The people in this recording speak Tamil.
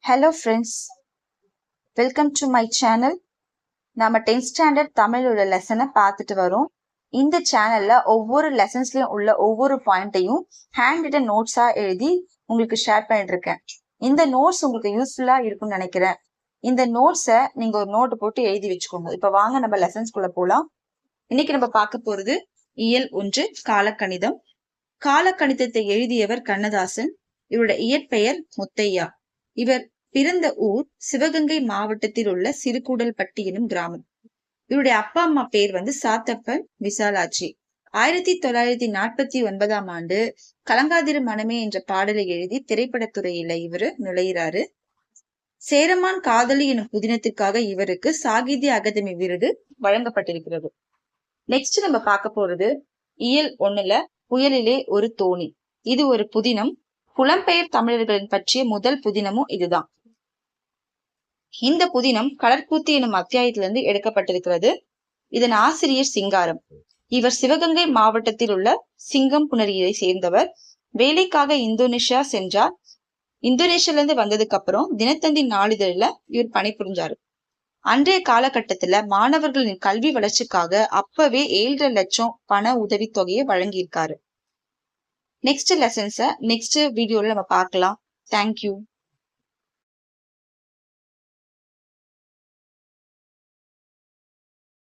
Hello friends, welcome to my channel. நாம 10th ஸ்டாண்டர்ட் தமிழ் உள்ள லெசனை பார்த்துட்டு வரோம். இந்த சேனல்ல ஒவ்வொரு லெசன்ஸ்லயும் உள்ள ஒவ்வொரு பாயிண்ட்டையும் ஹேண்ட் ரிட்டன் நோட்ஸா எழுதி உங்களுக்கு ஷேர் பண்ணிட்டு இருக்கேன். இந்த நோட்ஸ் உங்களுக்கு யூஸ்ஃபுல்லா இருக்கும்னு நினைக்கிறேன். இந்த நோட்ஸை நீங்க ஒரு நோட் போட்டு எழுதி வச்சுக்கோங்க. இப்ப வாங்க நம்ம லெசன்ஸ்குள்ள போலாம். இன்னைக்கு நம்ம பார்க்க போறது இயல் 1 காலக்கணிதம். காலக்கணிதத்தை எழுதியவர் கண்ணதாசன். இவருடைய இயற்பெயர் முத்தையா. இவர் பிறந்த ஊர் சிவகங்கை மாவட்டத்தில் உள்ள சிறுகூடல்பட்டி எனும் கிராமம். இவருடைய அப்பா அம்மா பேர் சாத்தப்பன், விசாலாட்சி. 1949ஆம் ஆண்டு கலங்காதிரு மனமே என்ற பாடலை எழுதி திரைப்படத்துறையில இவரு நுழைகிறாரு. சேரமான் காதலி எனும் புதினத்திற்காக இவருக்கு சாகித்ய அகாதமி விருது வழங்கப்பட்டிருக்கிறது. நெக்ஸ்ட் நம்ம பார்க்க போறது இயல் 1ல புயலிலே ஒரு தோணி. இது ஒரு புதினம். புலம்பெயர் தமிழர்களின் பற்றிய முதல் புதினமும் இதுதான். இந்த புதினம் கடற்கூத்து எனும் அத்தியாயத்திலிருந்து எடுக்கப்பட்டிருக்கிறது. இதன் ஆசிரியர் சிங்காரம். இவர் சிவகங்கை மாவட்டத்தில் உள்ள சிங்கம்புணரியை சேர்ந்தவர். வேலைக்காக இந்தோனேஷியா சென்றார். இந்தோனேஷியால வந்ததுக்கு அப்புறம் தினத்தந்தி நாளிதழில் இவர் பணிபுரிஞ்சாரு. அன்றைய காலகட்டத்துல மாணவர்களின் கல்வி வளர்ச்சிக்காக அப்பவே 7.5 லட்சம் பண உதவி தொகையை வழங்கியிருக்காரு. நெக்ஸ்ட் லெசன்ஸை நெக்ஸ்ட் வீடியோல நம்ம பார்க்கலாம். தேங்க்யூ.